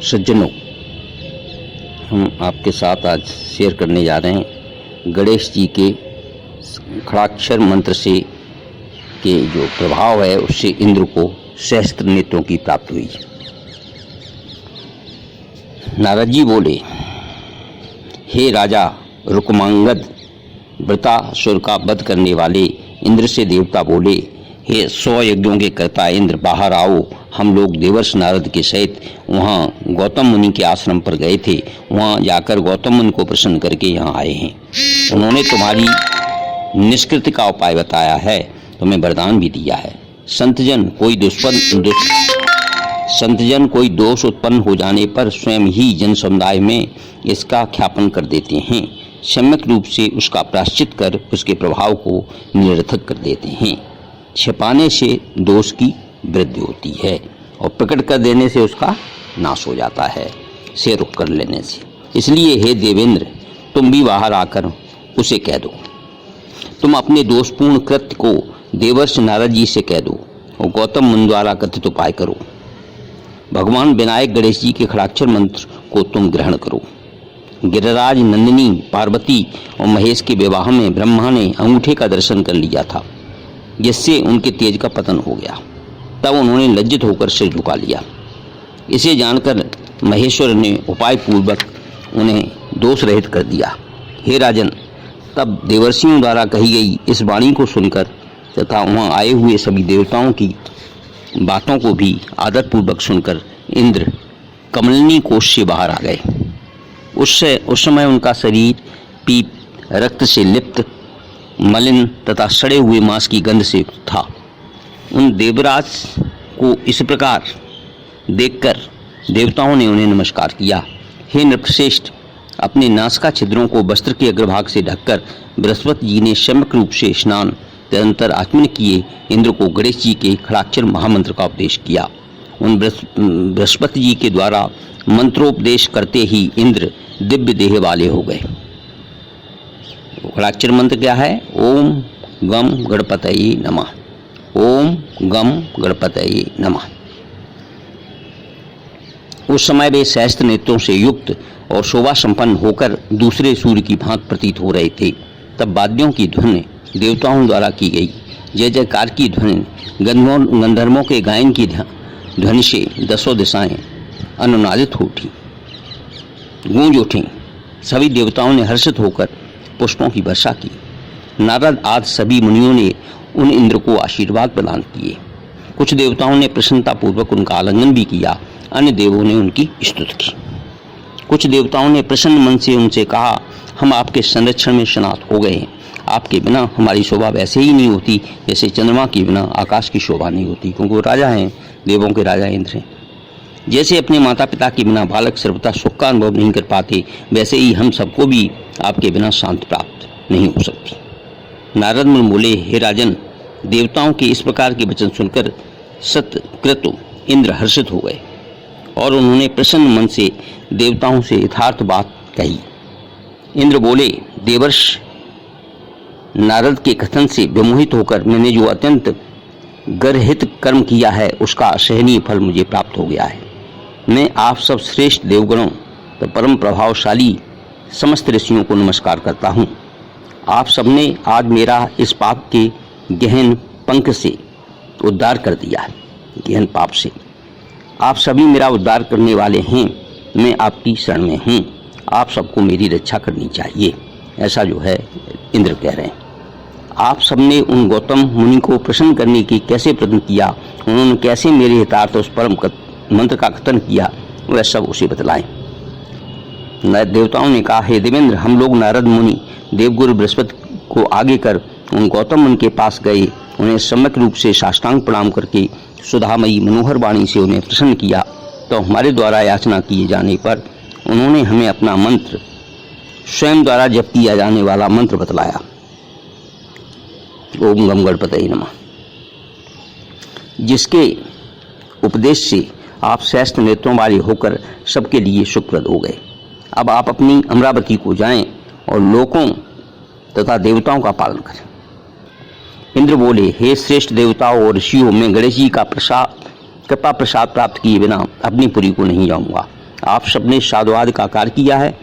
सज्जनों, हम आपके साथ आज शेयर करने जा रहे हैं गणेश जी के खड़ाक्षर मंत्र से के जो प्रभाव है उससे इंद्र को सहस्त्र नेत्रों की प्राप्ति हुई। नारद जी बोले, हे राजा रुक्मांगद, वृतासुर का वध करने वाले इंद्र से देवता बोले, हे 100 यज्ञों के कर्ता इंद्र, बाहर आओ। हम लोग देवर्ष नारद के सहित वहाँ गौतम मुनि के आश्रम पर गए थे। वहाँ जाकर गौतम मुनि को प्रसन्न करके यहाँ आए हैं। उन्होंने तुम्हारी निष्कृति का उपाय बताया है, तुम्हें वरदान भी दिया है। संतजन कोई दोष उत्पन्न हो जाने पर स्वयं ही जन समुदाय में इसका ख्यापन कर देते हैं। सम्यक रूप से उसका प्रायश्चित कर उसके प्रभाव को निरर्थक कर देते हैं। छिपाने से दोष की वृद्धि होती है और प्रकट कर देने से उसका नाश हो जाता है, से रुक कर लेने से। इसलिए हे देवेंद्र, तुम भी बाहर आकर उसे कह दो। तुम अपने दोषपूर्ण कृत्य को देवर्ष नारद जी से कह दो और गौतम मुनि द्वारा कथित उपाय करो। भगवान विनायक गणेश जी के खड़ाक्षर मंत्र को तुम ग्रहण करो। गिरिराज नंदिनी पार्वती और महेश के विवाह में ब्रह्मा ने अंगूठे का दर्शन कर लिया था, जिससे उनके तेज का पतन हो गया। तब उन्होंने लज्जित होकर सिर झुका लिया। इसे जानकर महेश्वर ने उपाय पूर्वक उन्हें दोष रहित कर दिया। हे राजन, तब देवर्षियों द्वारा कही गई इस वाणी को सुनकर तथा वहाँ आए हुए सभी देवताओं की बातों को भी आदर पूर्वक सुनकर इंद्र कमलनी कोश से बाहर आ गए। उस समय उनका शरीर पीप रक्त से लिप्त, मलिन तथा सड़े हुए मांस की गंध से युक्त था। उन देवराज को इस प्रकार देखकर देवताओं ने उन्हें नमस्कार किया। हे नृपश्रेष्ठ, अपने नासिका छिद्रों को वस्त्र के अग्रभाग से ढककर बृहस्पति जी ने सम्यक रूप से स्नान तदंतर आचमन किए इंद्र को गणेश जी के खड़ाक्षर महामंत्र का उपदेश किया। उन बृहस्पति जी के द्वारा मंत्रोपदेश करते ही इंद्र दिव्य देह वाले हो गए। खड़ाक्षर मंत्र क्या है? ओम गम गणपतये नमः। ओम गम गणपतये नमः। उस समय वे सहस्त्र नेत्रों से युक्त और शोभा संपन्न होकर दूसरे सूर्य की भांति प्रतीत हो रहे थे। तब वाद्यों की ध्वनि देवताओं द्वारा की गई जय जयकार की ध्वनि, गंधर्वों के गायन की ध्वनि से दसों दिशाएं अनुनादित हो उठी, गूंज उठी। सभी देवताओं ने हर्षित होकर पुष्पों की वर्षा की। नारद आदि सभी मुनियों ने उन इंद्र को आशीर्वाद प्रदान किए। कुछ देवताओं ने प्रसन्नता पूर्वक उनका आलिंगन भी किया, अन्य देवों ने उनकी स्तुति की। कुछ देवताओं ने प्रसन्न मन से उनसे कहा, हम आपके संरक्षण में स्नात हो गए हैं। आपके बिना हमारी शोभा वैसे ही नहीं होती जैसे चंद्रमा के बिना आकाश की शोभा नहीं होती, क्योंकि वो राजा हैं, देवों के राजा इंद्र हैं। जैसे अपने माता पिता के बिना बालक सर्वथा सुख का अनुभव नहीं कर पाते, वैसे ही हम सबको भी आपके बिना शांति प्राप्त नहीं हो सकती। नारद मुनि बोले, हे राजन, देवताओं के इस प्रकार के वचन सुनकर सतकृत इंद्र हर्षित हो गए और उन्होंने प्रसन्न मन से देवताओं से यथार्थ बात कही। इंद्र बोले, देवर्ष नारद के कथन से विमोहित होकर मैंने जो अत्यंत गर्हित कर्म किया है उसका असहनीय फल मुझे प्राप्त हो गया है। मैं आप सब श्रेष्ठ देवगणों तो परम प्रभावशाली समस्त ऋषियों को नमस्कार करता हूँ। आप सबने आज मेरा इस पाप के गहन पंख से उद्धार कर दिया है, गहन पाप से। आप सभी मेरा उद्धार करने वाले हैं, मैं आपकी शरण में हूँ। आप सबको मेरी रक्षा करनी चाहिए, ऐसा जो है इंद्र कह रहे हैं। आप सबने उन गौतम मुनि को प्रसन्न करने की कैसे प्रयत्न किया, उन्होंने कैसे मेरे हितार्थ उस परम मंत्र का कथन किया, वह सब उसे बतलाएं। देवताओं ने कहा, हे देवेंद्र, हम लोग नारद मुनि देवगुरु बृहस्पति को आगे कर उन गौतम मुनि के पास गए। उन्हें सम्यक रूप से साष्टांग प्रणाम करके सुधामयी मनोहर वाणी से उन्हें प्रसन्न किया। तो हमारे द्वारा याचना किए जाने पर उन्होंने हमें अपना मंत्र, स्वयं द्वारा जप किया जाने वाला मंत्र बतलाया। ओम गम गणपतये नमः, जिसके उपदेश से आप सहस्त्र नेत्रों वाले होकर सबके लिए सुखप्रद हो गए। अब आप अपनी अमरावती को जाएं और लोकों तथा देवताओं का पालन करें। इंद्र बोले, हे श्रेष्ठ देवताओं और ऋषियों, मैं गणेश जी का कृपा प्रसाद प्राप्त किए बिना अपनी पुरी को नहीं जाऊंगा। आप सबने साधुवाद का कार्य किया है।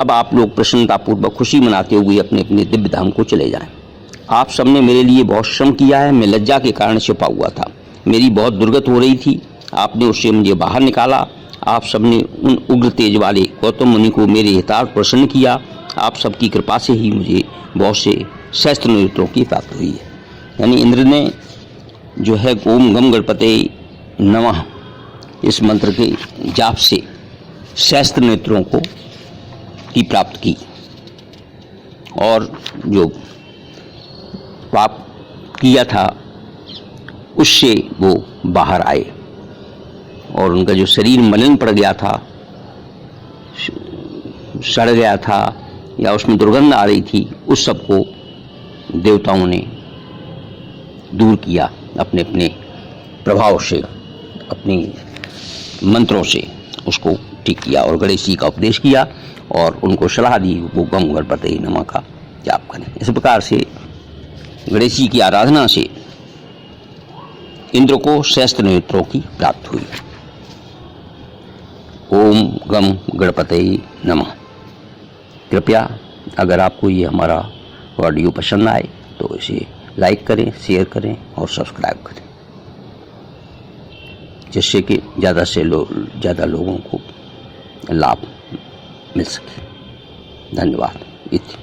अब आप लोग प्रसन्नतापूर्वक खुशी मनाते हुए अपने अपने दिव्य धाम को चले जाएं। आप सबने मेरे लिए बहुत श्रम किया है। मैं लज्जा के कारण छिपा हुआ था, मेरी बहुत दुर्गत हो रही थी, आपने उससे मुझे बाहर निकाला। आप सबने उन उग्र तेज वाले गौतम मुनि को मेरे हितार्थ प्रसन्न किया। आप सबकी कृपा से ही मुझे बहुत से सहस्त्र नेत्रों की प्राप्ति हुई है। यानी इंद्र ने जो है ओम गम गणपते नमः इस मंत्र के जाप से सहस्त्र नेत्रों को की प्राप्त की और जो पाप किया था उससे वो बाहर आए और उनका जो शरीर मलिन पड़ गया था, सड़ गया था या उसमें दुर्गंध आ रही थी, उस सब को देवताओं ने दूर किया अपने अपने प्रभाव से, अपनी मंत्रों से उसको ठीक किया और गणेश जी का उपदेश किया और उनको सलाह दी वो गम गणपते नमः का जाप करें। इस प्रकार से गणेश जी की आराधना से इंद्र को सहस्त्र नेत्रों की प्राप्ति हुई। ओम गम गणपते नमः। कृपया अगर आपको ये हमारा ऑडियो पसंद आए तो इसे लाइक करें, शेयर करें और सब्सक्राइब करें, जिससे कि ज़्यादा से ज़्यादा लोगों को लाभ मिल सके। धन्यवाद। इति।